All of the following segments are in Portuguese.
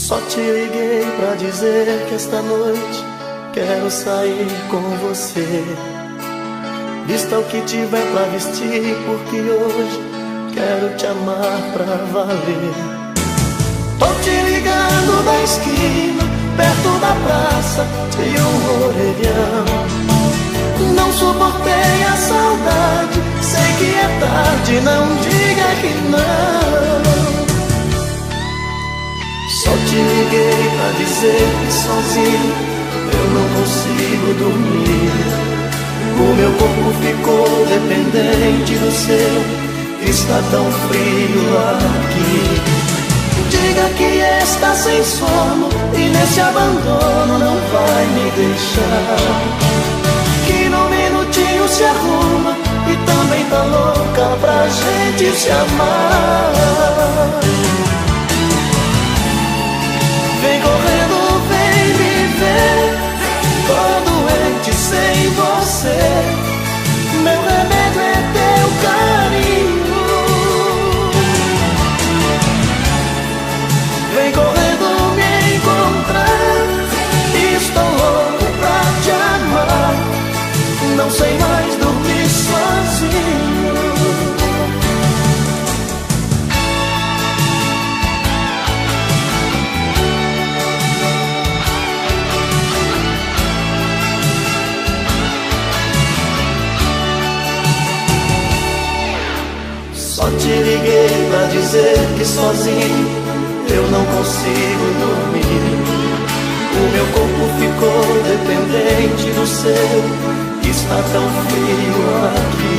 Só te liguei pra dizer que esta noite quero sair com você. Vista o que tiver pra vestir, porque hoje quero te amar pra valer. Tô te ligando da esquina, perto da praça, de um orelhão. Não suportei a saudade, sei que é tarde, não diga que não. Só te liguei pra dizer que sozinho eu não consigo dormir. O meu corpo ficou dependente do seu, está tão frio aqui. Diga que está sem sono e nesse abandono não vai me deixar. Que num minutinho se arruma e também tá louca pra gente se amar. Vem correndo, vem me ver, tô doente sem você. Meu remédio é teu carinho. Vem correndo me encontrar, estou louco pra te amar. Não sei mais dormir sozinho. Só te liguei pra dizer que sozinho eu não consigo dormir. O meu corpo ficou dependente do seu, está tão frio aqui.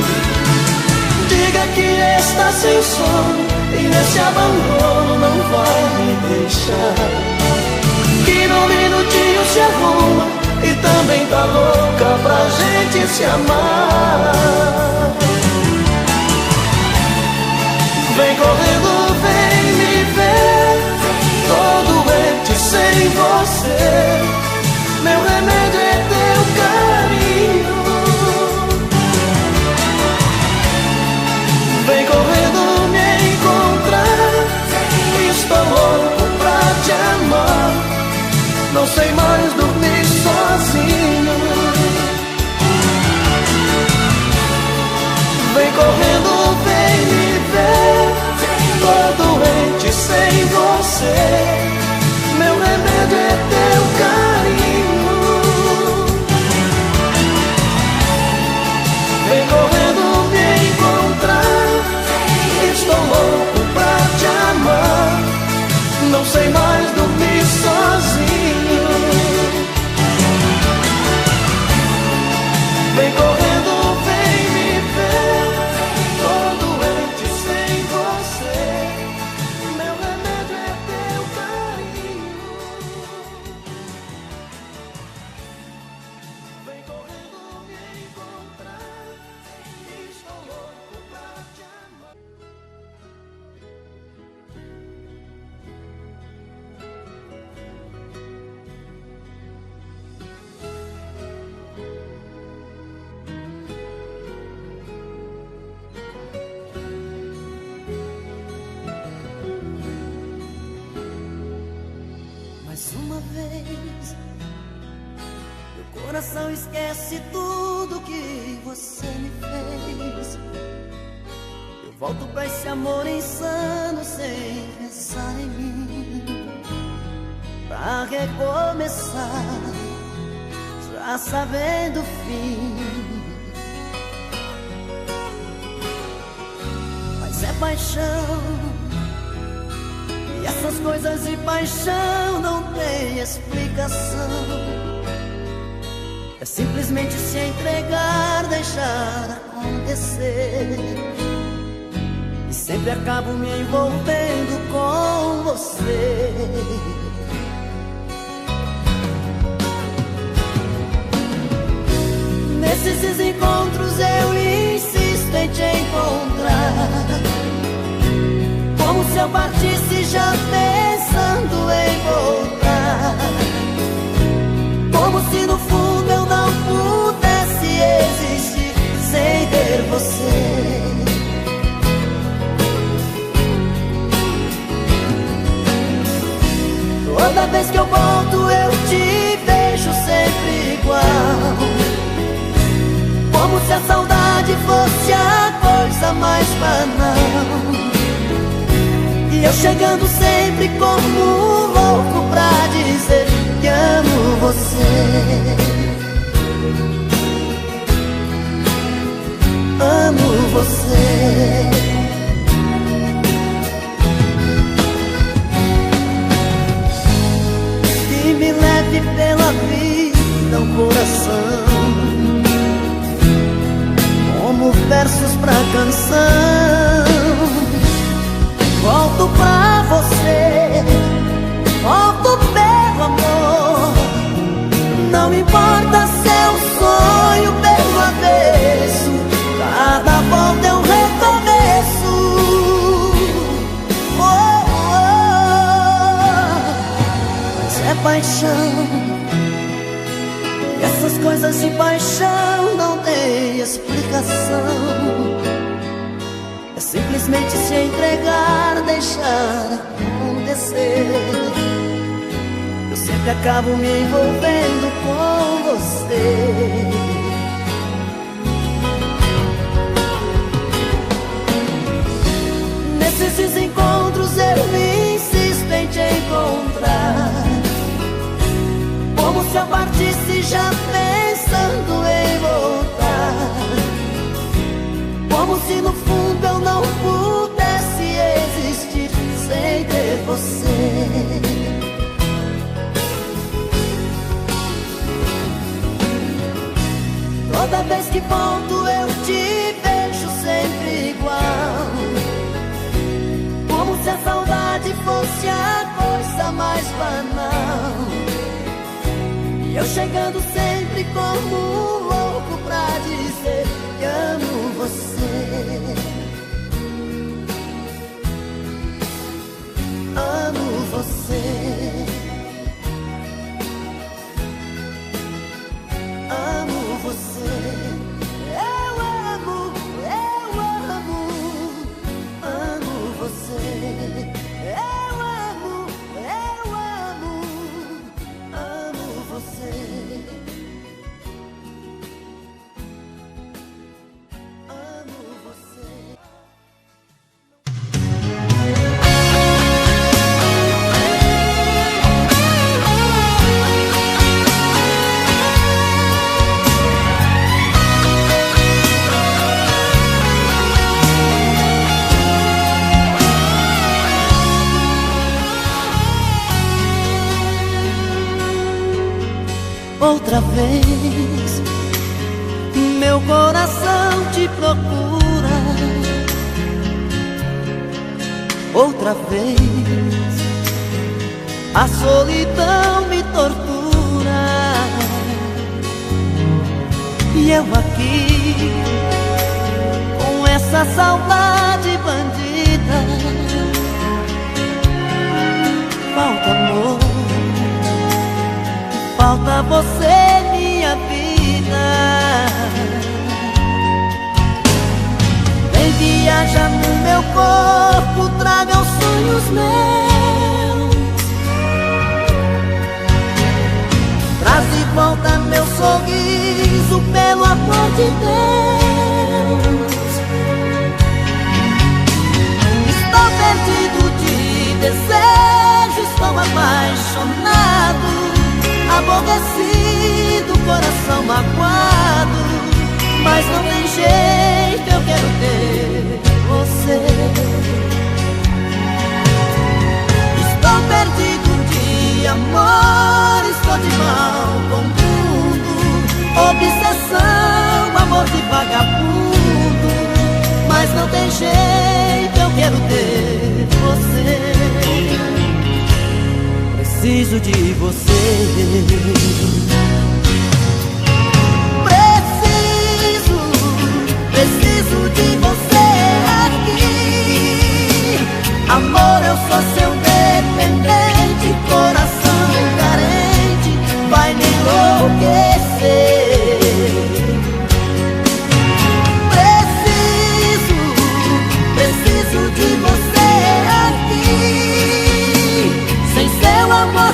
Diga que está sem sono e nesse abandono não vai me deixar. Que num minutinho se arruma e também tá louca pra gente se amar. Vem correndo, vem me ver, tô doente sem você. Meu remédio é teu carinho. Vem correndo me encontrar, estou louco pra te amar. Não sei mais dormir sozinho. Vem correndo, vem me ver, tô doente sem você. Meu remédio é teu carinho. Vem correndo me encontrar, estou louco pra te amar. Não sei mais dormir sozinho. Vem correndo, vem me ver, tô doente sem você. Meu remédio é teu carinho. Vem correndo me encontrar, estou louco pra te amar. Mais uma vez, meu coração esquece tudo que você me fez. Eu volto pra esse amor insano sem pensar em mim, pra recomeçar, já sabendo o fim. Mas é paixão, e essas coisas de paixão não tem explicação. É simplesmente se entregar, deixar acontecer. E sempre acabo me envolvendo com você. Nesses desencontros eu insisto em te encontrar, como se eu partisse já pensando em voltar. Como se no fundo eu não pudesse existir sem ter você. Toda vez que eu volto eu te vejo sempre igual, como se a saudade fosse a coisa mais banal. E eu chegando sempre como um louco pra dizer que amo você. Amo você. Que me leve pela vida o coração, como versos pra canção. Volto pra você, volto pelo amor. Não importa se é um sonho pelo avesso, cada volta é um recomeço. Oh, oh. Mas é paixão, essas coisas de paixão não tem explicação. É simplesmente se entregar, deixar acontecer. Eu sempre acabo me envolvendo com você. Nesses encontros eu me insisto em te encontrar, como se eu partisse já pensando em voltar, como se no fundo eu não pudesse existir sem ter você. Toda vez que volto eu te vejo sempre igual, como se a saudade fosse a coisa mais banal. E eu chegando sempre como um louco pra dizer que amo você. Amo você. Amo você. Eu amo você. Eu amo você. Outra vez meu coração te procura, outra vez a solidão me tortura, e eu aqui com essa saudade bandida. Falta amor, falta você, minha vida. Vem viajar no meu corpo, traga os sonhos meus. Traz de volta meu sorriso, pelo amor de Deus. Estou perdido de desejo, estou apaixonado, aborrecido, coração magoado, mas não tem jeito, eu quero ter você. Estou perdido de amor, estou de mal com tudo, obsessão, amor de vagabundo, mas não tem jeito, eu quero ter você. Preciso de você. Preciso de você aqui. Amor, eu sou seu dependente, coração carente, vai me enlouquecer. Preciso de você aqui. Sem seu amor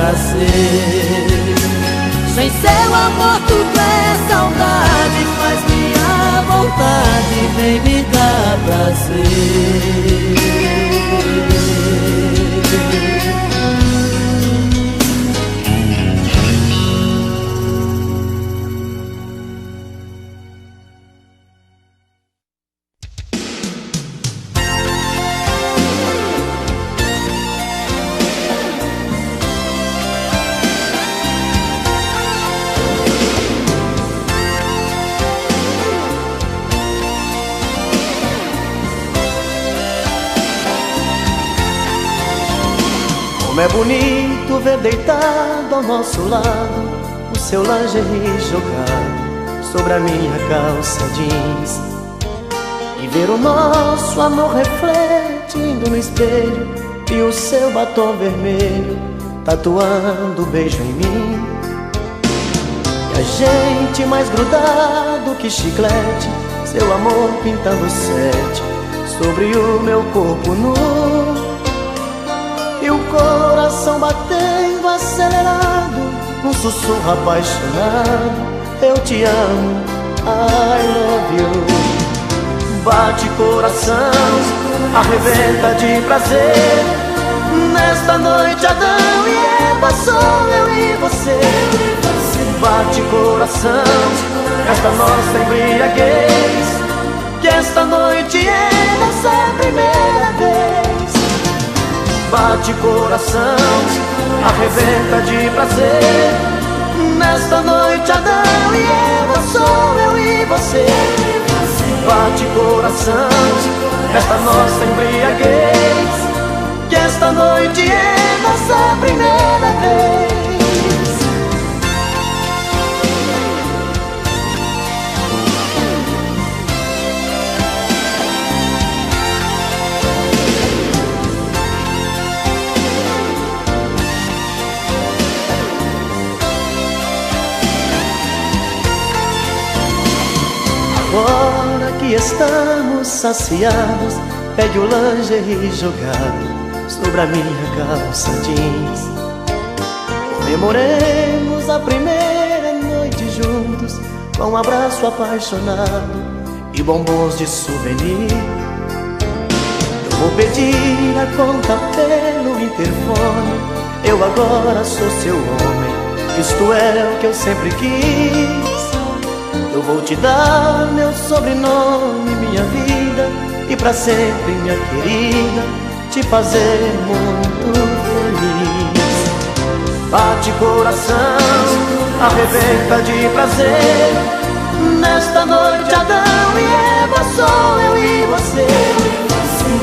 prazer. Sem seu amor tudo é saudade, faz minha vontade, vem me dar prazer. Como é bonito ver deitado ao nosso lado o seu lingerie jogado sobre a minha calça jeans, e ver o nosso amor refletindo no espelho e o seu batom vermelho tatuando um beijo em mim. E a gente mais grudado que chiclete, seu amor pintando 7 sobre o meu corpo nu. E o coração batendo acelerado, num sussurro apaixonado: eu te amo, I love you. Bate coração, arrebenta de prazer. Nesta noite Adão e Eva, sou eu e você. Bate coração, esta nossa embriaguez, que esta noite é nossa primeira vez. Bate coração, arrebenta de prazer. Nesta noite Adão e Eva, sou eu e você. Bate coração, esta nossa embriaguez, que esta noite é nossa primeira vez. Agora que estamos saciados, pegue o lingerie jogado sobre a minha calça jeans. Comemoremos a primeira noite juntos, com um abraço apaixonado e bombons de souvenir. Eu vou pedir a conta pelo interfone, eu agora sou seu homem, isto é o que eu sempre quis. Eu vou te dar meu sobrenome, minha vida, e pra sempre, minha querida, te fazer muito feliz. Bate coração, arrebenta de prazer. Nesta noite Adão e Eva, sou eu e você.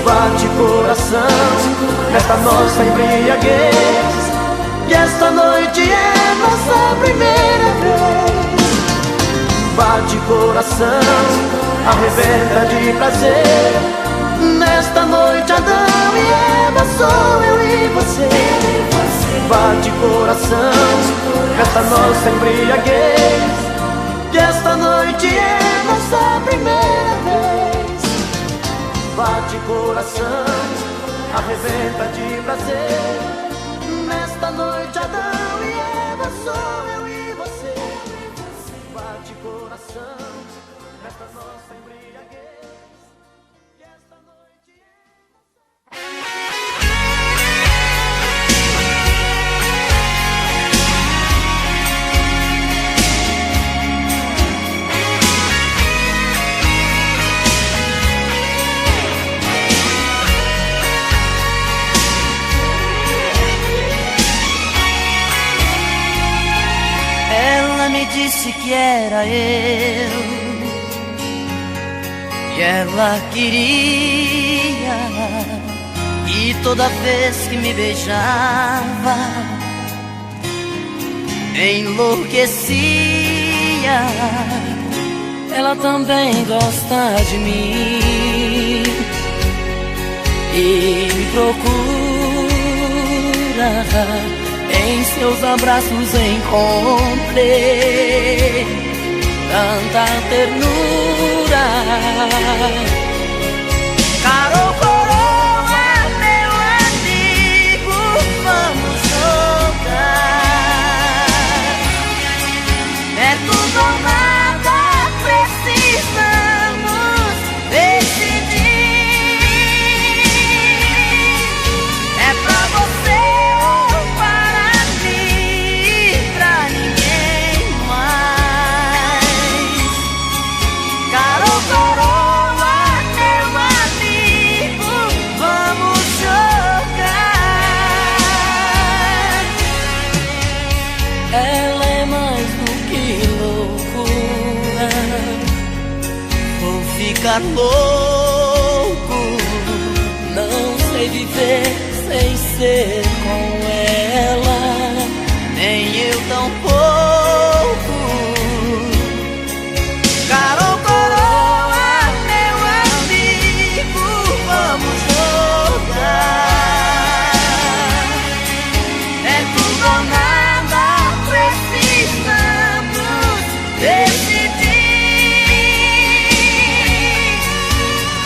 Bate coração, nesta nossa embriaguez, que esta noite é nossa primeira vez. Bate coração, arrebenta de prazer. Nesta noite Adão e Eva, sou eu e você. Bate coração, esta nossa embriaguez, que esta noite é nossa primeira vez. Bate coração, arrebenta de prazer. Nesta noite Adão e Eva, sou eu e você. Bate coração, nesta nossa embriaguez, que esta noite Ela me disse que era eu, e ela queria, e toda vez que me beijava enlouquecia. Ela também gosta de mim e me procura. Em seus abraços encontrei tanta ternura. Carol Coroa, meu amigo, vamos jogar. ficar louco. Não sei viver sem ser com ela, nem eu tampouco. Carol Coroa, meu amigo, vamos jogar. É tudo ou nada, precisamos decidir.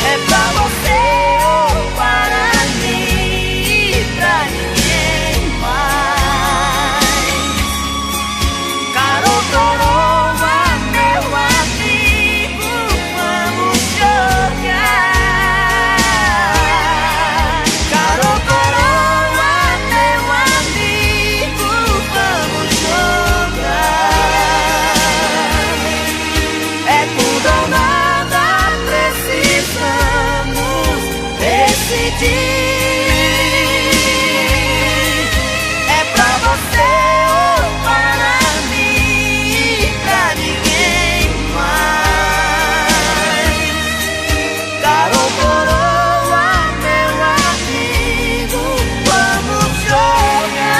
É pra você ou para mim, pra ninguém mais. Carol Coroa, meu amigo, vamos jogar. Carol Coroa, meu amigo, vamos jogar. É tudo ou nada, precisamos decidir. É pra você ou para mim, pra ninguém mais. Carol Coroa, meu amigo, vamos jogar.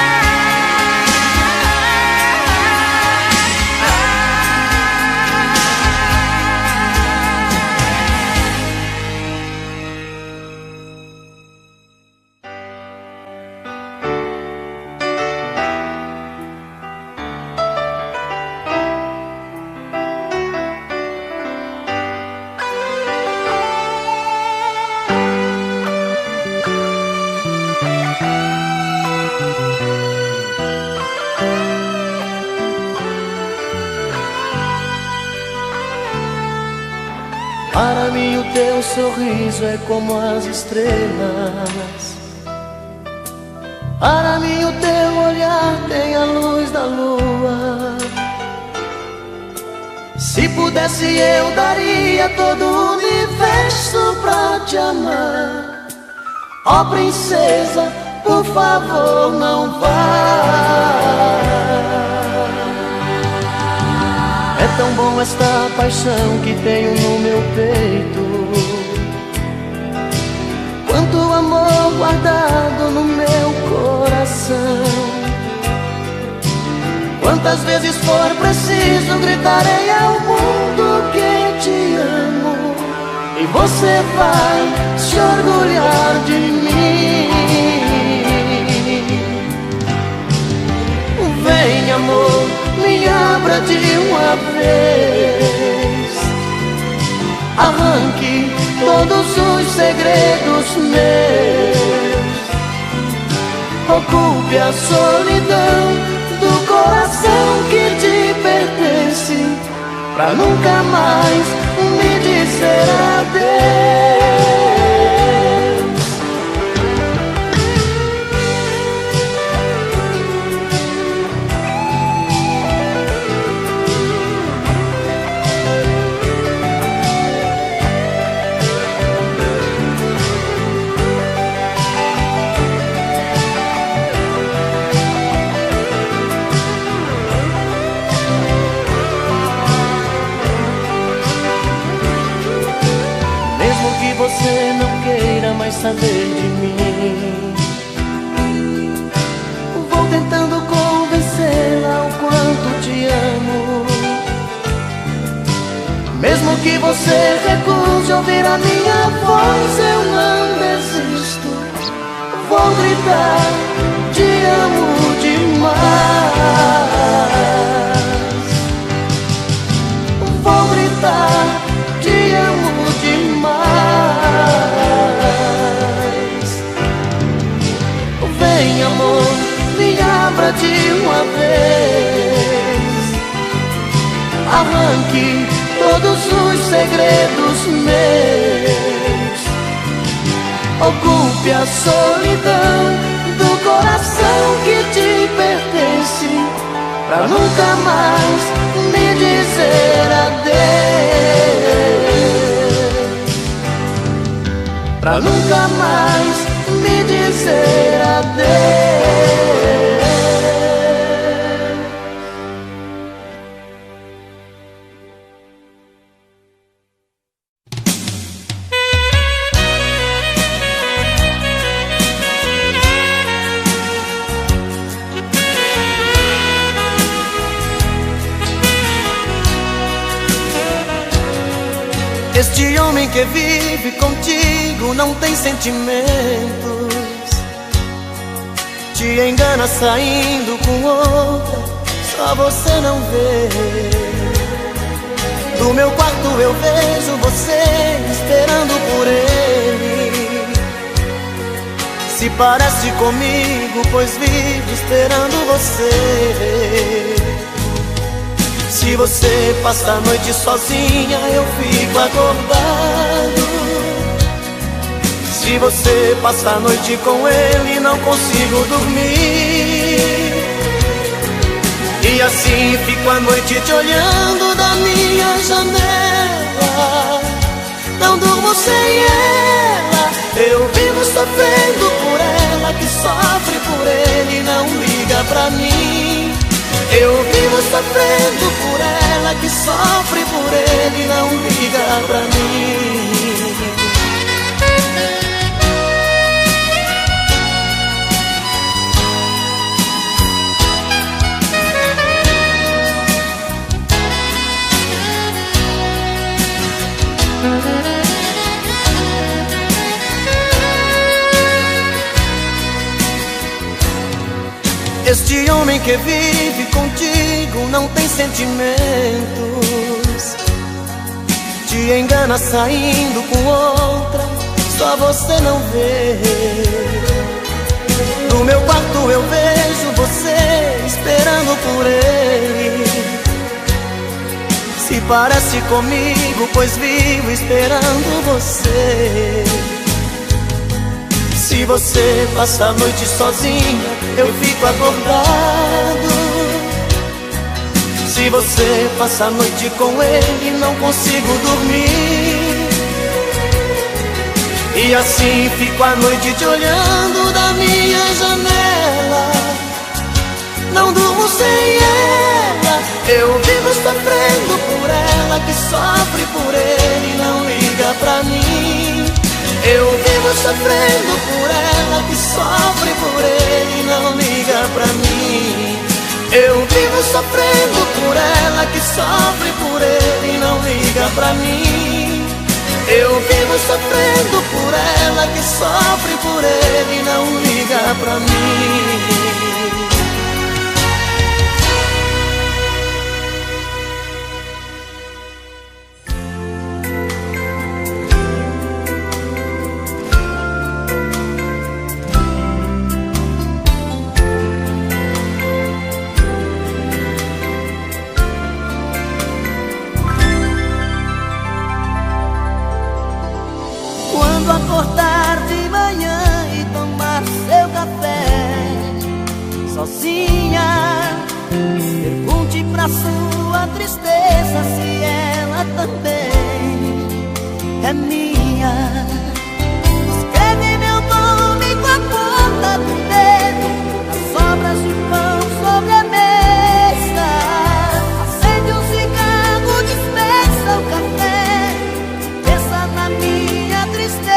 Para mim o teu sorriso é como as estrelas. Para mim o teu olhar tem a luz da lua. Se pudesse eu daria todo o universo pra te amar. Ó princesa, por favor não vá. É tão bom esta paixão que tenho no meu peito, quanto amor guardado no meu coração. Quantas vezes for preciso gritarei ao mundo que te amo, e você vai se orgulhar de mim. Vem amor, me abra de uma vez, arranque todos os segredos meus, ocupe a solidão do coração que te pertence, pra nunca mais me dizer adeus. Você não queira mais saber de mim, vou tentando convencê-la o quanto te amo. Mesmo que você recuse ouvir a minha voz, eu não desisto. Vou gritar, te amo demais. Vou gritar, te amo demais. Vem amor, me abra de uma vez, arranque todos os segredos meus, ocupe a solidão do coração que te pertence, pra nunca mais me dizer adeus, pra nunca mais me dizer adeus. que vive contigo não tem sentimentos, te engana saindo com outra, só você não vê. Do meu quarto eu vejo você esperando por ele. Se parece comigo, pois vivo esperando você. Se você passa a noite sozinha, eu fico acordado. Se você passa a noite com ele, não consigo dormir. E assim fico a noite te olhando da minha janela. Não durmo sem ela, eu vivo sofrendo por ela, que sofre por ele e não liga pra mim. Eu vivo sofrendo por ela, que sofre por ele e não liga pra mim. Este homem que vive contigo não tem sentimentos, te engana saindo com outra, só você não vê. No meu quarto eu vejo você esperando por ele. Se parece comigo, pois vivo esperando você. Se você passa a noite sozinha, eu fico acordado. Se você passa a noite com ele, não consigo dormir. E assim fico a noite te olhando da minha janela. Não durmo sem ela, eu vivo sofrendo por ela, que sofre por ele e não liga pra mim. Eu vivo sofrendo por ela, que sofre por ele e não liga pra mim. Eu vivo sofrendo por ela, que sofre por ele e não liga pra mim. Eu vivo sofrendo por ela, que sofre por ele e não liga pra mim. Quando acordar de manhã e tomar seu café sozinha, pergunte pra sua tristeza se ela também é minha. Escreve meu nome com a ponta do dedo nas sobras de pão sobre a mesa. Acende um cigarro, dispensa o café, pensa na minha tristeza.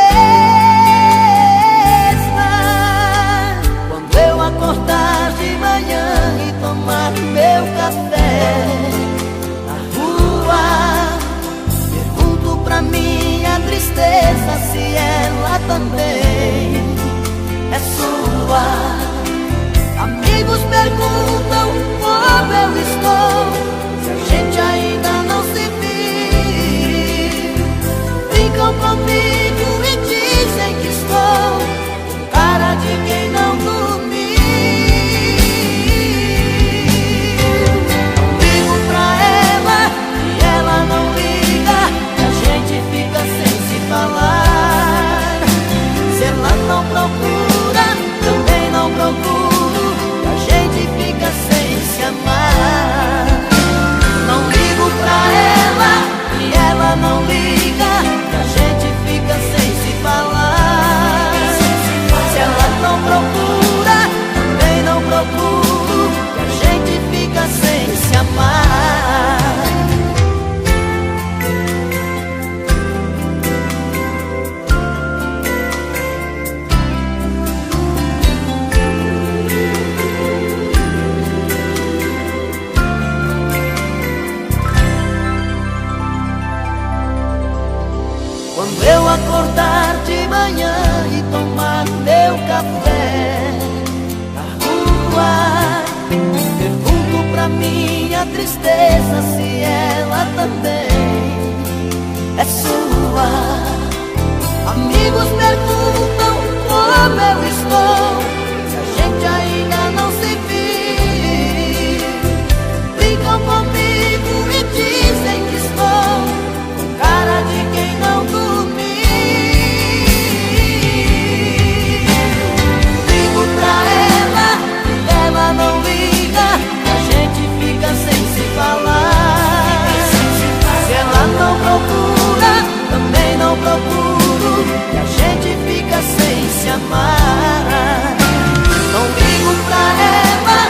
Quando eu acordar de manhã e tomar meu café na rua, pergunto pra minha tristeza se ela também é sua. Amigos perguntam como eu estou, se a gente ainda não se viu. Brincam comigo e dizem que estou com cara de quem não dormiu. Ligo pra ela e ela não liga, a gente fica sem se falar. tristeza se ela também é sua? Amigos perguntam como eu estou, se a gente ainda não se viu. Brincam comigo e dizem que estou com cara de quem não dormiu. Ligo pra ela e ela não liga, a gente fica sem se falar. Se ela não procura, também não procuro, e a gente fica sem se amar. Não ligo pra ela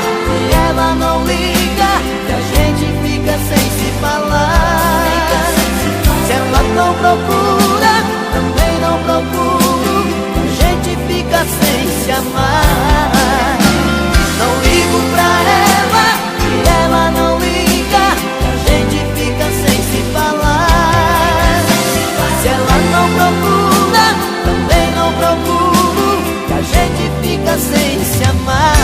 e ela não liga, e a gente fica sem se falar. Se ela não procura, também não procuro, a gente fica sem se amar. Não ligo pra ela e ela não liga, a gente fica sem se falar. Se ela não procura, também não procuro, a gente fica sem se amar.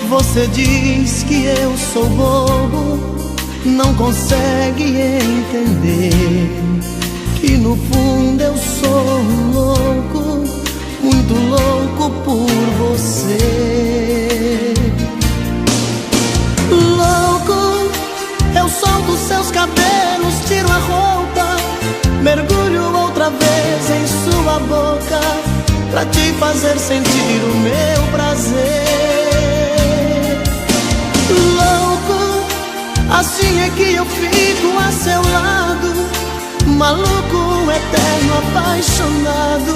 Você diz que eu sou bobo, não consegue entender que no fundo eu sou louco, muito louco por você. Louco, eu solto seus cabelos, tiro a roupa, mergulho outra vez em sua boca, pra te fazer sentir o meu prazer. Louco, assim é que eu fico a seu lado, maluco, eterno, apaixonado.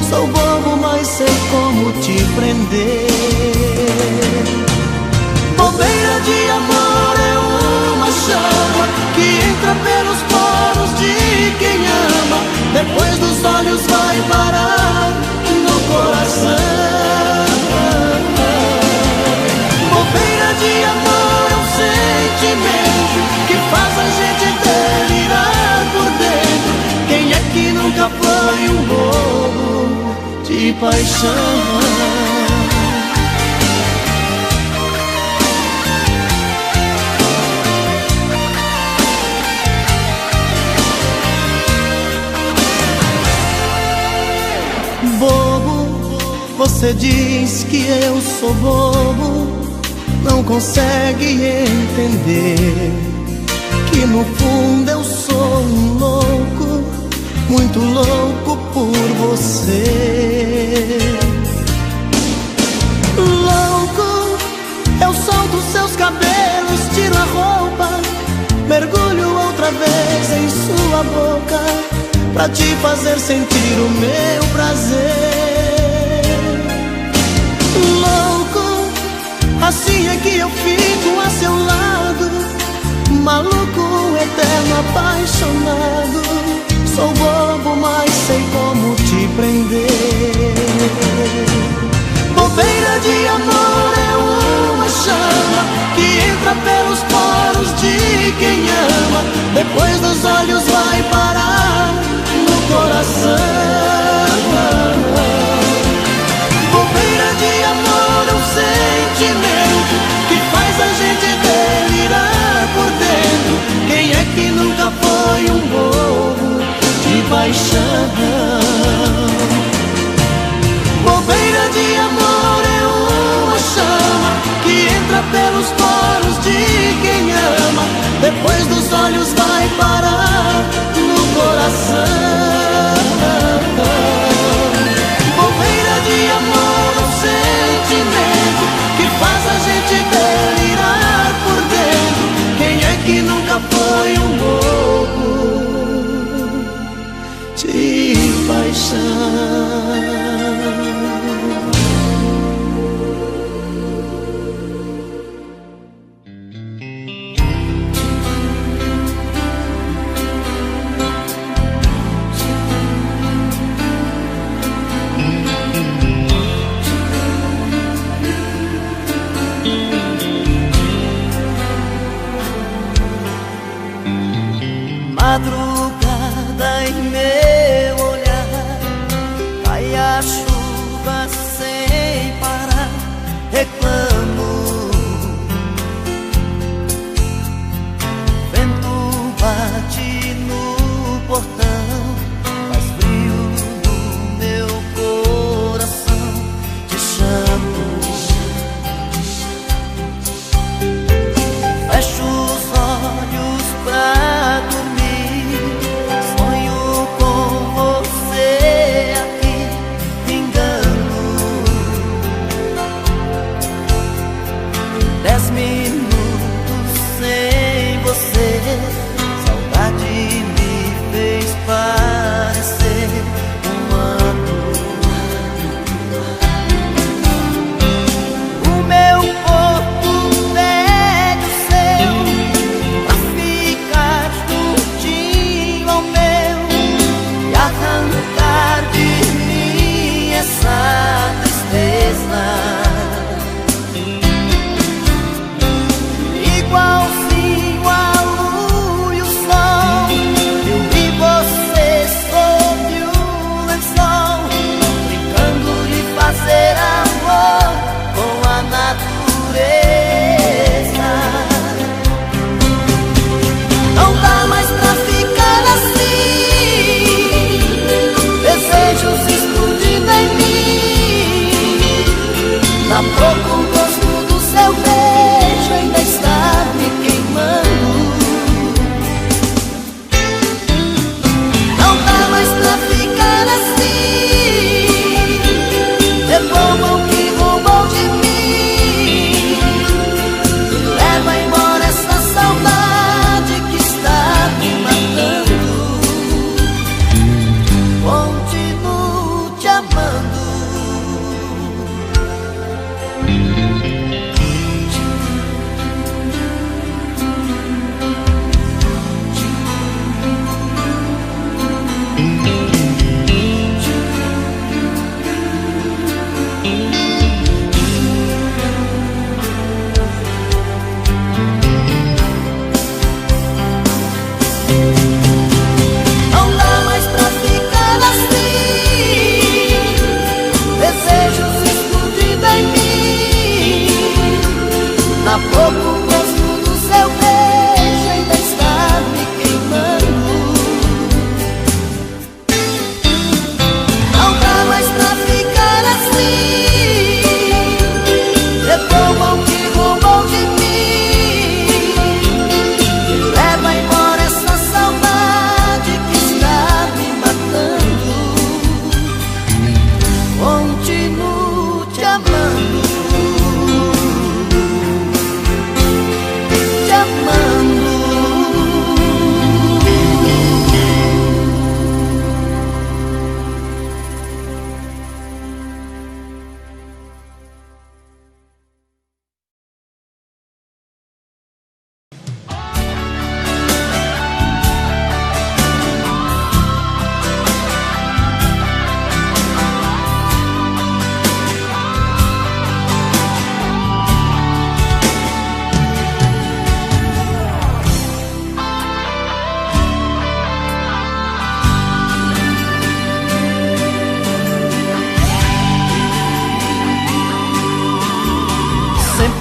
Sou bobo, mas sei como te prender. Bobeira de amor é uma chama que entra pelos poros de quem ama, depois dos olhos vai parar no coração. Bobeira de amor é um sentimento que faz a gente delirar por dentro. Quem é que nunca foi um bobo de paixão? Bobo, você diz que eu sou bobo, não consegue entender que no fundo eu sou um louco, muito louco por você. Louco, eu solto seus cabelos, tiro a roupa, mergulho outra vez em sua boca, pra te fazer sentir o meu prazer. Louco, assim é que eu fico a seu lado, maluco, eterno, apaixonado. Sou bobo, mas sei como te prender. Bobeira de amor é uma chama que entra pelos poros de quem ama, depois dos olhos vai parar no coração. Bobeira de amor é um sentimento que faz a gente delirar por dentro. Quem é que nunca foi um bobo de paixão? Bobeira de amor é uma chama que entra pelos poros de quem ama, depois dos olhos vai parar no coração. Bobeira de amor é um sentimento que faz a gente delirar por dentro. Quem é que nunca foi um bobo de paixão?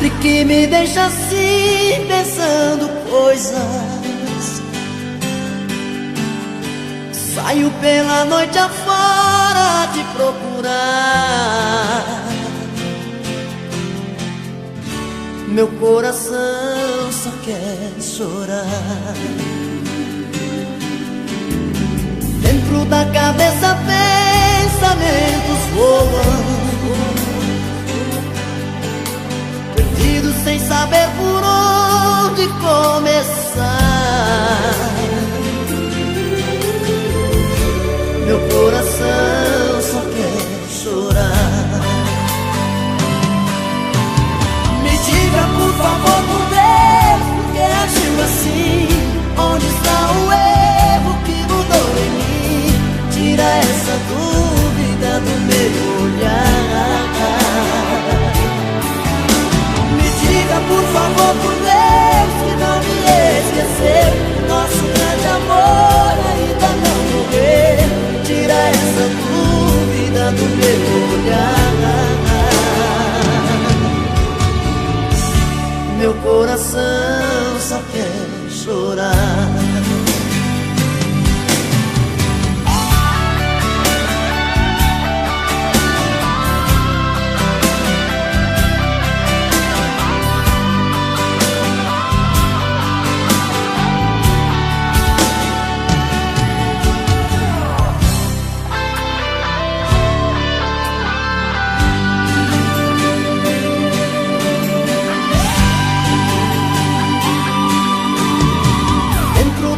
Sempre que me deixa assim, pensando coisas, saio pela noite afora te procurar. Meu coração só quer chorar. Dentro da cabeça pensamentos voam, perdido sem saber por onde começar. Meu coração só quer chorar. Me diga por favor, por Deus, por que agiu assim? Onde está o erro que mudou em mim? Tira essa dúvida do meu olhar. Me diga por favor, por Deus, que não me esqueceu. Nosso grande amor ainda não morreu. Tira essa dúvida do meu olhar. Meu coração só quer chorar.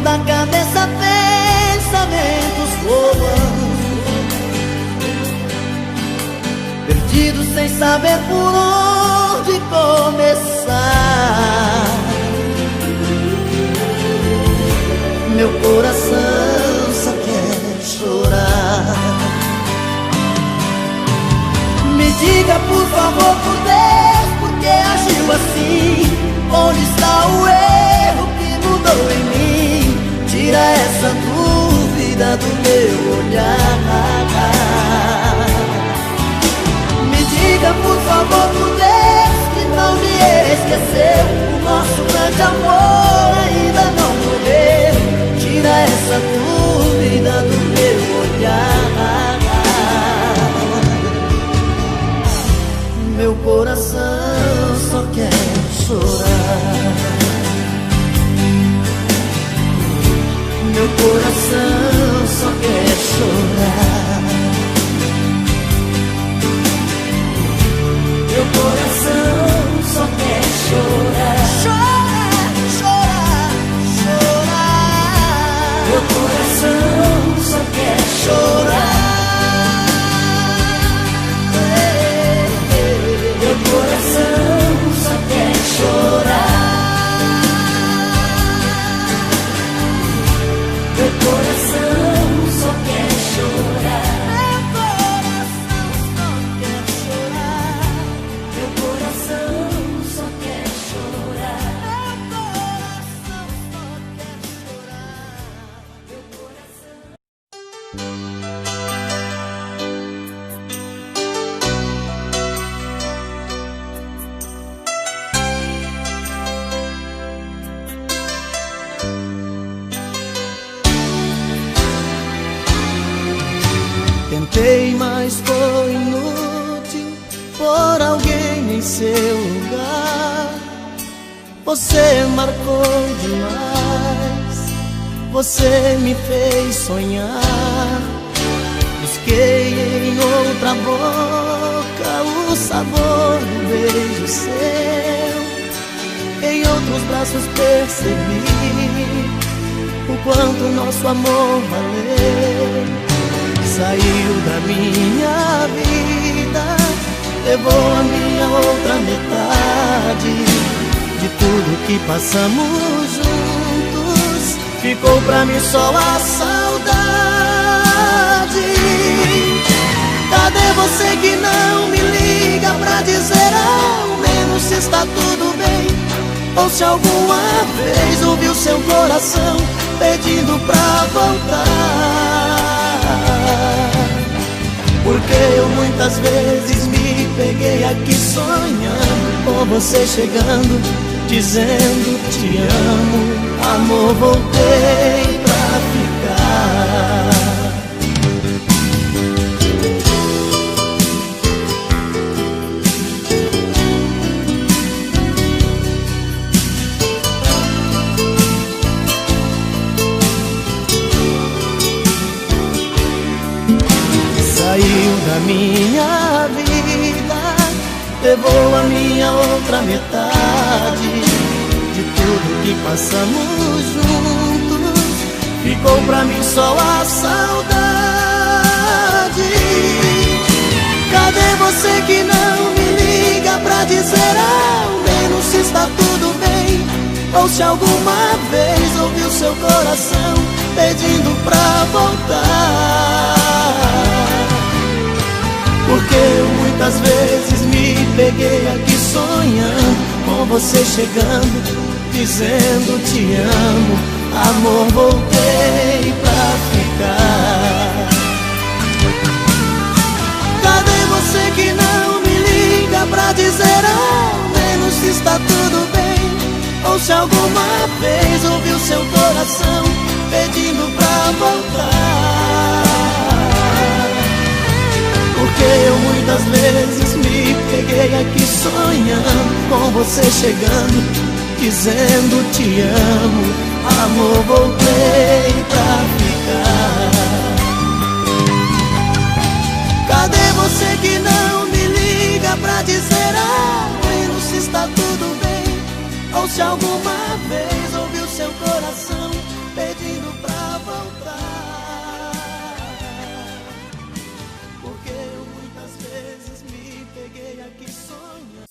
Da cabeça pensamentos voam, perdidos sem saber por onde começar. Meu coração só quer chorar. Me diga por favor, por Deus, por que agiu assim? Onde está o erro que mudou em mim? Tira essa dúvida do meu olhar. Me diga por favor, por Deus, que não me esqueceu. O nosso grande amor ainda não morreu. Tira essa dúvida do meu olhar. Meu coração só quer chorar. Meu coração só quer chorar. Meu coração só quer chorar. Chorar, chorar, chorar. Meu coração só quer chorar. Meu coração só quer chorar. Meu coração só quer chorar. Meu coração só quer chorar. Meu coração só quer chorar. Meu coração. Tentei, mas foi inútil por alguém em seu lugar. Você marcou demais, você me fez sonhar. Busquei em outra boca o sabor do beijo seu. Em outros braços percebi o quanto nosso amor valeu. Saiu da minha vida, levou a minha outra metade. De tudo que passamos juntos, ficou pra mim só a saudade. Cadê você que não me liga pra dizer ao menos se está tudo bem? Ou se alguma vez ouviu seu coração pedindo pra voltar? Porque eu muitas vezes me peguei aqui sonhando com você chegando, dizendo te amo. Amor, voltei pra ficar. Saiu da minha vida, levou a minha outra metade. De tudo que passamos juntos, ficou pra mim só a saudade. Cadê você que não me liga pra dizer ao menos se está tudo bem? Ou se alguma vez ouviu seu coração pedindo pra voltar? Porque eu muitas vezes me peguei aqui sonhando com você chegando, dizendo te amo. Amor, voltei pra ficar. Cadê você que não me liga pra dizer ao menos se está tudo bem? Ou se alguma vez ouviu seu coração pedindo pra voltar? Porque eu muitas vezes me peguei aqui sonhando com você chegando, dizendo te amo. Amor, voltei pra ficar. Cadê você que não me liga pra dizer ao menos se está tudo bem? Ou se alguma vez ouviu seu coração pedindo pra voltar? Porque eu muitas vezes me peguei aqui sonhando.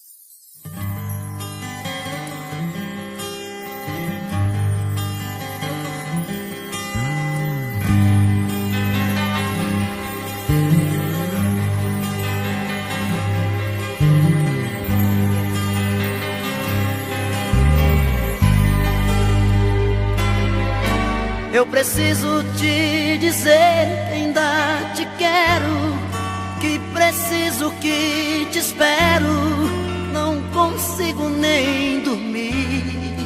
Eu preciso te dizer que ainda te quero, que preciso, que te espero. Não consigo nem dormir,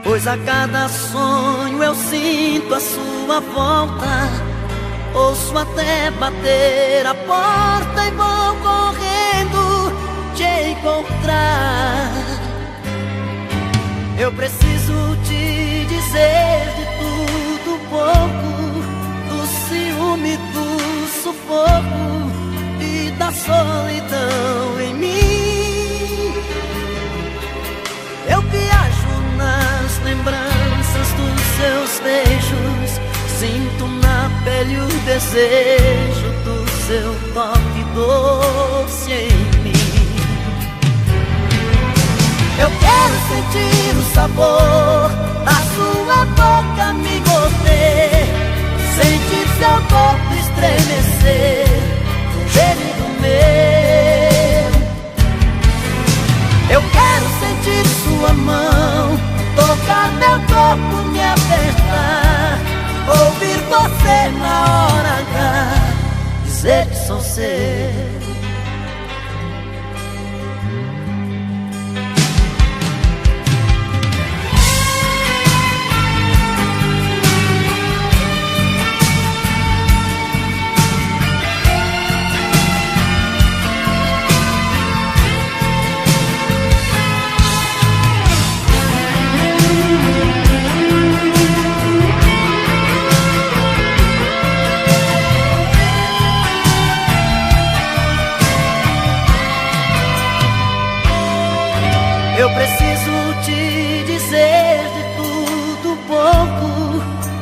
pois a cada sonho eu sinto a sua volta. Ouço até bater a porta e vou correndo te encontrar. Eu preciso te dizer de tudo um pouco, do ciúme, do sufoco e da solidão em mim. Eu viajo nas lembranças dos seus beijos, sinto na pele o desejo do seu toque doce em mim. Eu quero sentir o sabor da sua boca me morder, sentir seu corpo estremecer com o gemido meu. Eu quero sentir sua mão tocar meu corpo, me apertar, ouvir você na hora H dizer que sou seu. Eu preciso te dizer de tudo um pouco,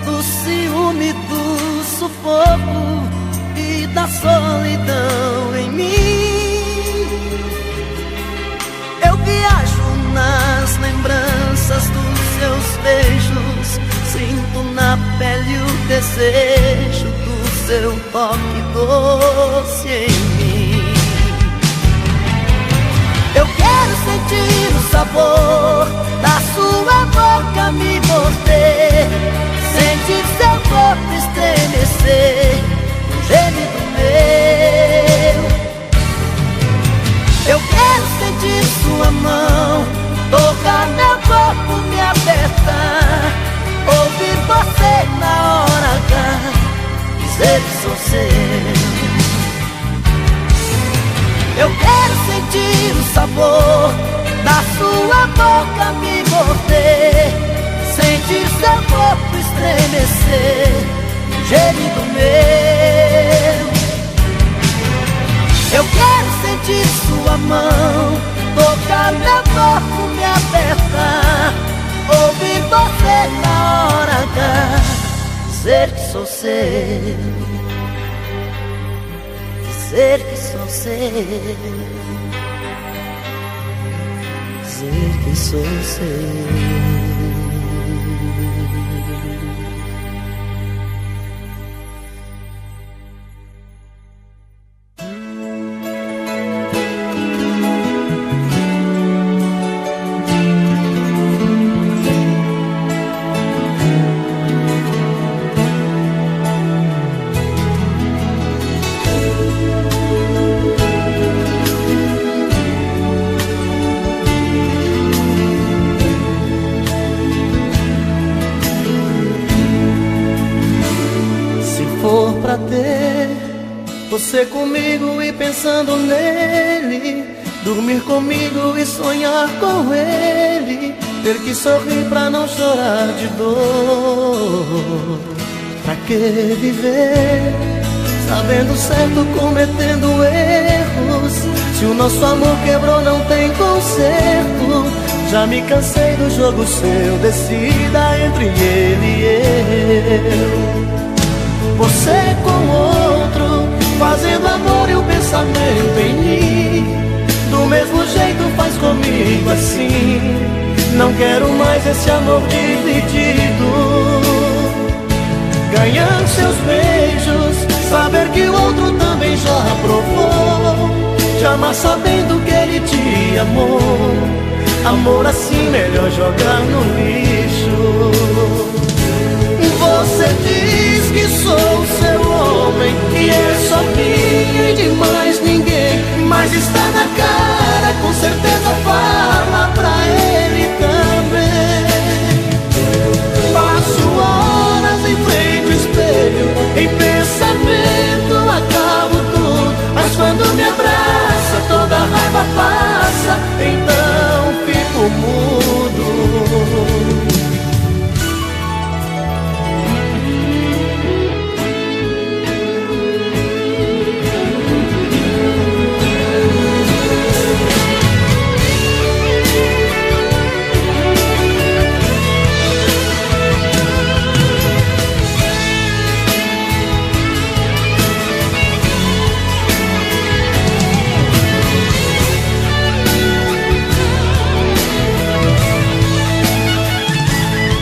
do ciúme, do sufoco e da solidão em mim. Eu viajo nas lembranças dos seus beijos, sinto na pele o desejo do seu toque doce em mim. Eu quero sentir o sabor da sua boca me morder, sentir seu corpo estremecer, o gemido meu. dizer que sou seu. Eu quero sentir o sabor da sua boca me morder, sentir seu corpo estremecer, gemido meu. Eu quero sentir sua mão tocar meu corpo, me apertar, ouvir você na hora H, dizer que sou seu, dizer que sou seu, dizer que sou seu. Pra ter você comigo e pensando nele, dormir comigo e sonhar com ele, ter que sorrir pra não chorar de dor. Pra que viver sabendo certo, cometendo erros? Se o nosso amor quebrou, não tem conserto. Já me cansei do jogo seu, decida entre ele e eu. Você com outro, fazendo amor e o pensamento em mim, do mesmo jeito faz comigo assim. Não quero mais esse amor dividido. Ganhar seus beijos, saber que o outro também já provou, jamais sabendo que ele te amou. Amor assim melhor jogar no lixo. Você diz que sou seu homem, que é só minha e de mais ninguém, mas está na cara, com certeza fala pra ele também. Passo horas em frente ao espelho, em pensamento acabo tudo, mas quando me abraça toda a raiva passa, então fico mudo.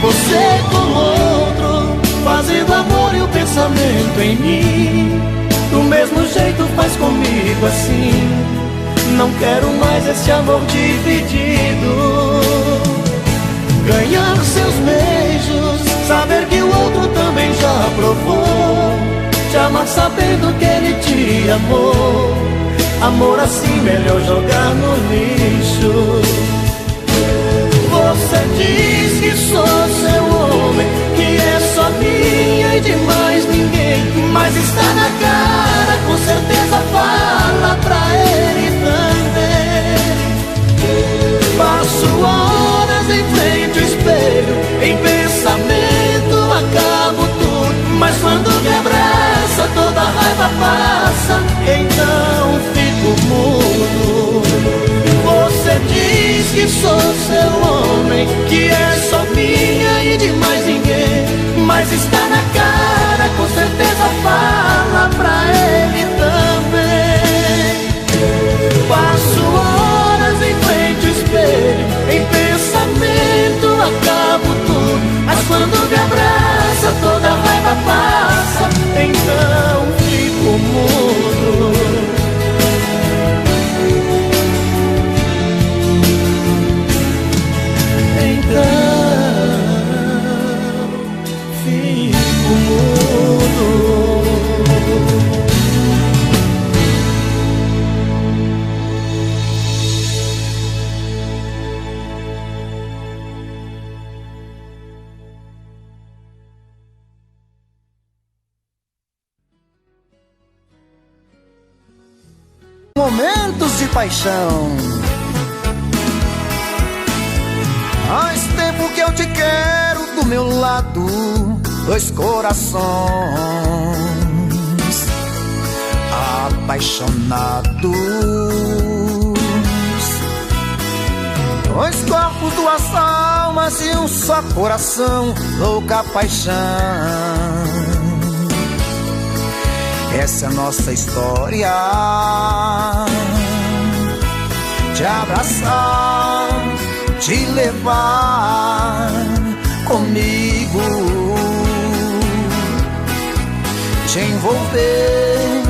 Você com outro, fazendo amor e o pensamento em mim, do mesmo jeito faz comigo assim. Não quero mais esse amor dividido. Ganhar seus beijos, saber que o outro também já provou, te amar sabendo que ele te amou. Amor assim melhor jogar no lixo. Você diz que sou seu homem, que é só minha e de mais ninguém, mas está na cara, com certeza fala pra ele também. Passo horas em frente ao espelho, em pensamento acabo tudo, mas quando me abraça toda a raiva passa, então fico mudo. Você diz que sou seu homem, que é só minha e de mais ninguém, mas está na cara, com certeza fala pra ele também. Passo horas em frente ao espelho, em pensamento acabo tudo, mas quando me abraça toda a raiva passa, então fico mudo. Então fico momentos de paixão. Faz tempo que eu te quero do meu lado, dois corações apaixonados, dois corpos, duas almas e um só coração, louca paixão. Essa é a nossa história, te abraçar, te levar comigo, te envolver,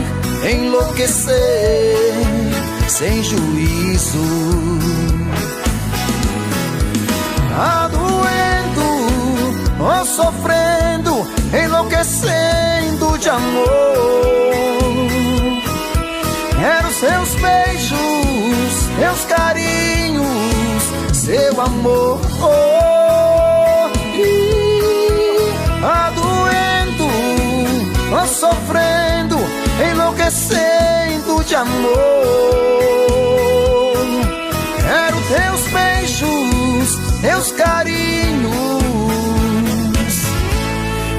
enlouquecer sem juízo. Tá doendo ou sofrendo, enlouquecendo de amor. Quero seus beijos, seus carinhos, seu amor. Tá doendo ou sofrendo, enlouquecendo de amor. Quero teus beijos, teus carinhos,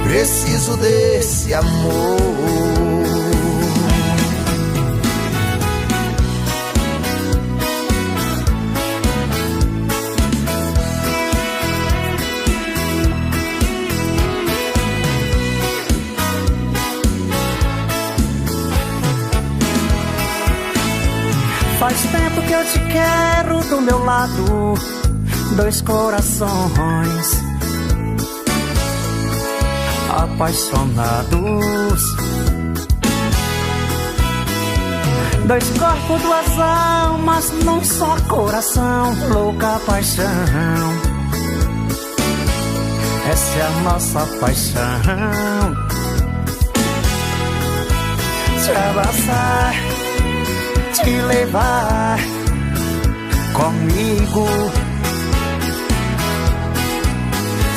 preciso desse amor. Faz tempo que eu te quero do meu lado, dois corações apaixonados, dois corpos, duas almas num só coração, louca paixão. Essa é a nossa paixão, te abraçar, te levar comigo,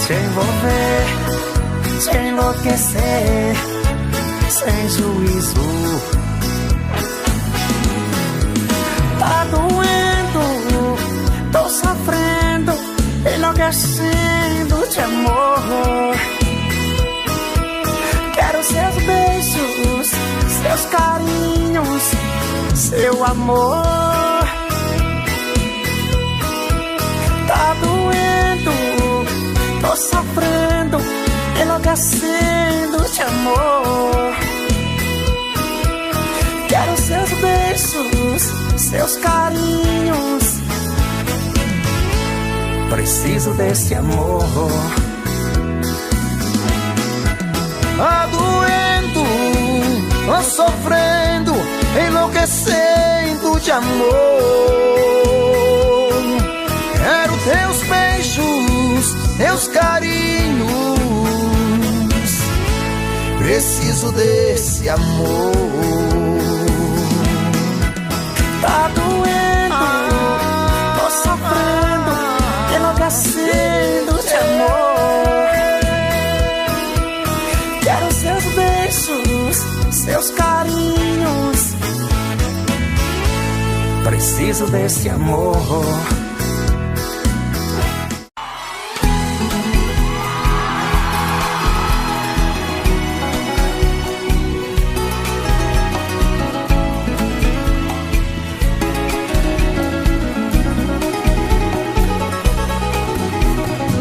te envolver, te enlouquecer sem juízo. Tá doendo, tô sofrendo, enlouquecendo de amor. Quero seus beijos, seus carinhos, seu amor. Tá doendo, tô sofrendo, enlouquecendo de amor. Quero seus beijos, seus carinhos, preciso desse amor. Tá doendo, tô sofrendo, enlouquecendo de amor. Quero teus beijos, teus carinhos, preciso desse amor. Tá doendo, tô sofrendo, enlouquecendo de amor. Quero seus beijos, seus carinhos, preciso desse amor.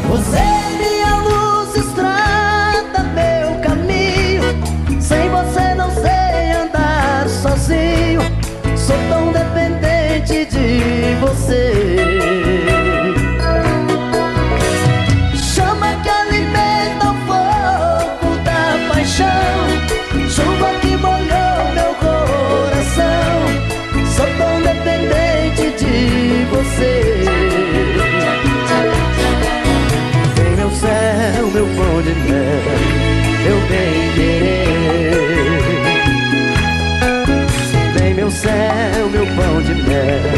Você é minha luz, estrada, meu caminho. Sem você não sei andar sozinho. Sou tão dependente de você. Chama que alimenta o fogo da paixão, chuva que molhou meu coração. Sou tão dependente de você. Meu céu, meu pão de mel, meu bem-querer. Vem meu céu, meu pão de mel,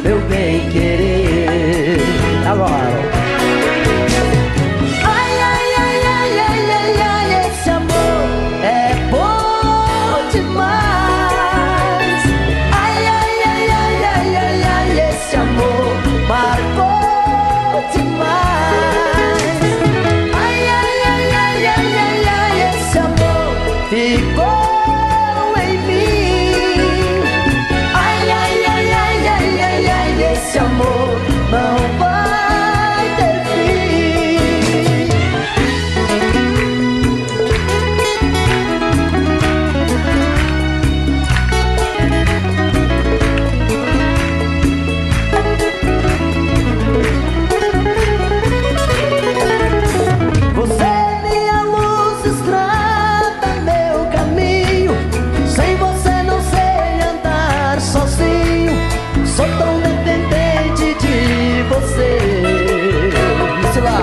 meu bem-querer. Agora. Ai, ai, ai, ai, ai, ai, ai, esse amor é bom demais. Ai, ai, em mim. Ai, ai, ai, ai, ai, ai, ai, esse amor não vai ter fim. Você é minha luz, estrada, meu caminho. Sem você não sei andar sozinho. Sou tão dependente de você. Sei lá.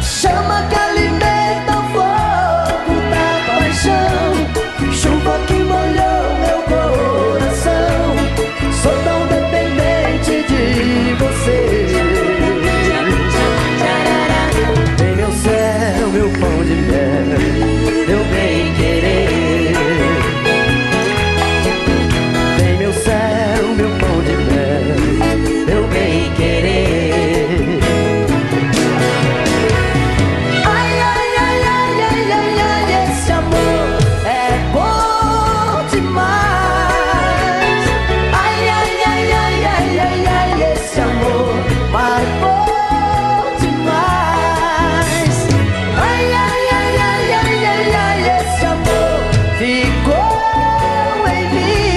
Chama que alimenta o fogo da paixão. Chuva que molhou meu coração. Sou tão dependente de você. Vem meu céu, meu pão de mel, meu bem querer. Vem meu céu, meu pão de mel, meu bem querer. Ai, ai, ai, ai, ai, ai, ai, esse amor é bom demais. Ai, ai, ai, ai, ai, ai, ai, esse amor marcou demais. Ai, ai, ai, ai, ai, ai, ai, esse amor ficou em mim.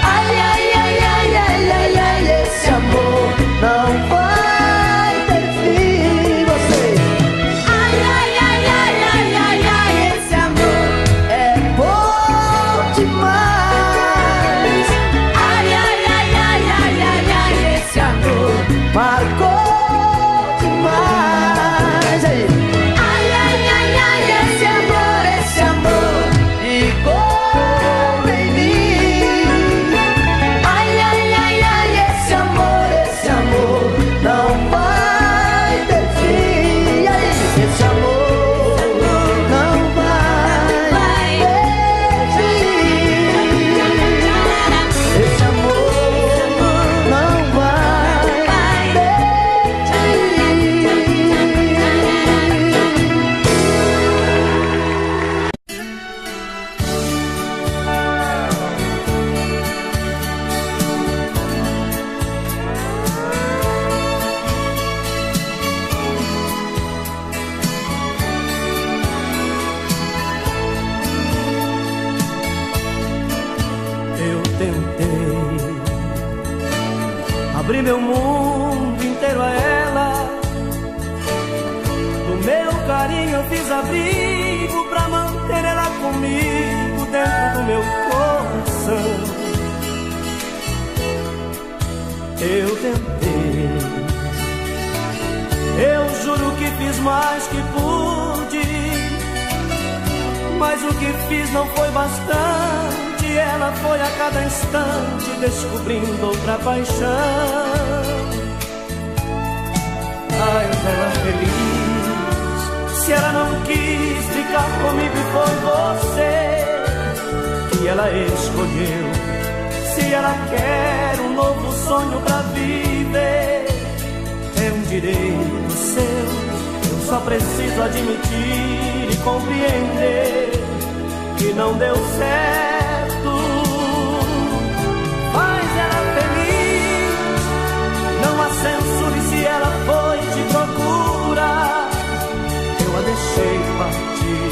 Ai, ai, ai, ai, ai, ai, ai, esse amor não vai ter fim. Você. Ai, ai, ai, ai, ai, ai, ai, esse amor é bom demais. Ai, ai, ai, ai, ai, ai, ai, esse amor marcou demais. Aí. Ai, ai, ai, ai, esse amor ficou em mim. Ai, ai, ai, ai, esse amor não vai ter fim. Aí, esse amor não vai ter fim. Esse amor não vai ter fim. Eu tentei abrir meu mundo inteiro a ela. Do meu carinho eu fiz abrigo pra manter ela comigo dentro do meu coração. Eu tentei, eu juro que fiz mais que pude, mas o que fiz não foi bastante. Ela foi a cada instante descobrindo outra paixão. Ai, ela feliz. Se ela não quis ficar comigo e foi você que ela escolheu. Se ela quer um novo sonho pra viver, é um direito seu. Eu só preciso admitir e compreender que não deu certo. Faz ela feliz, não a censure se ela foi te procurar. Eu a deixei partir,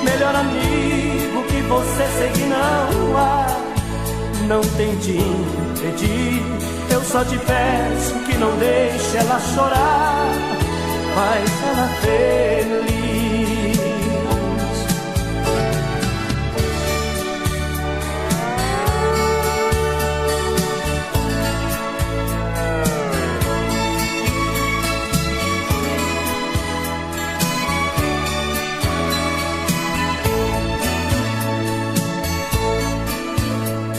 melhor amigo que você seguir não há. Não tente impedir, eu só te peço que não deixe ela chorar. Faz ela feliz.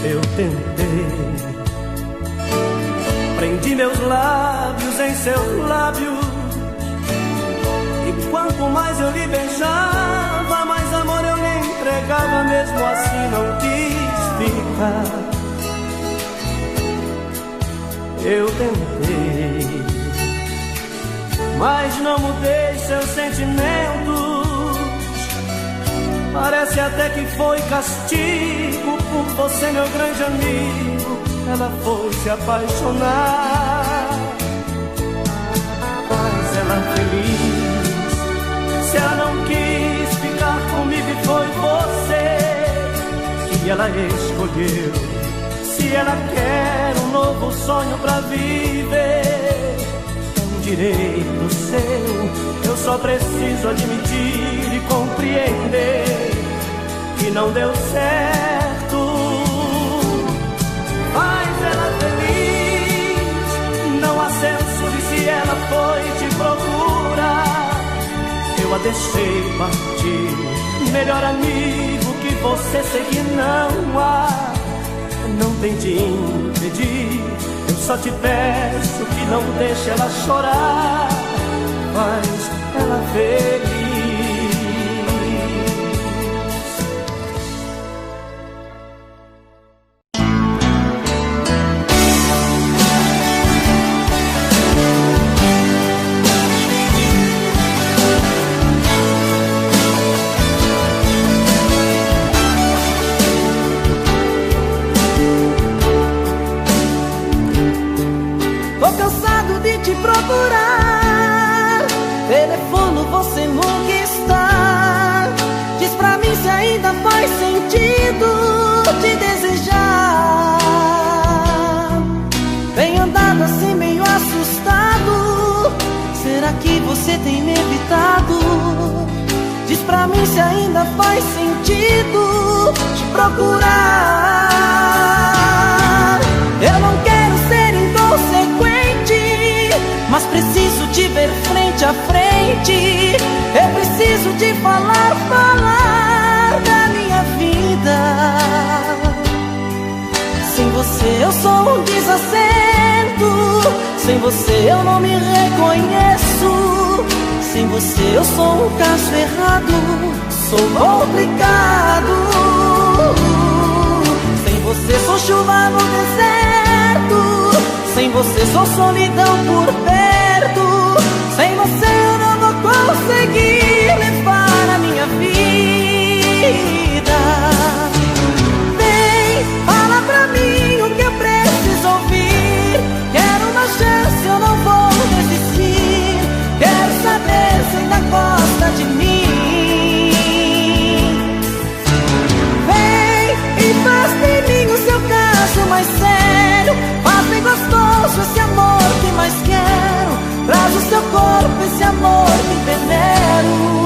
Eu tentei, prendi meus lábios em seus lábios, e quanto mais eu lhe beijava, mais amor eu lhe entregava. Mesmo assim não quis ficar. Eu tentei, mas não mudei seus sentimentos. Parece até que foi castigo por você, meu grande amigo. Ela foi se apaixonar. Mas ela feliz, se ela não quis ficar comigo e foi você que ela escolheu. Se ela quer um novo sonho pra viver, é um direito seu. Eu só preciso admitir e compreender que não deu certo. Faz ela feliz, não há censura se ela foi te procurar. Eu a deixei partir, melhor amigo que você, sei que não há. Não tente impedir, eu só te peço que não deixe ela chorar. Faz ela feliz. Tô cansado de te procurar, telefono você nunca está. Diz pra mim se ainda faz sentido te desejar. Vem andado assim meio assustado, será que você tem me evitado? Diz pra mim se ainda faz sentido te procurar. Eu não quero ser inconsequente, mas preciso te ver frente a frente. Eu preciso te falar da minha vida. Sem você eu sou um desacerto, sem você eu não me reconheço. Sem você eu sou um caso errado, sou complicado. Sem você sou chuva no deserto, sem você sou solidão por perto. Sem você eu não vou conseguir levar a minha vida. Vem, fala pra mim o que eu preciso ouvir. Quero uma chance, eu não vou desistir. Quero saber se ainda gosta de mim. Vem e faz de mim o seu caso mais sério. Faz bem gostoso esse amor que mais quero. Traz o seu corpo, esse amor que venero.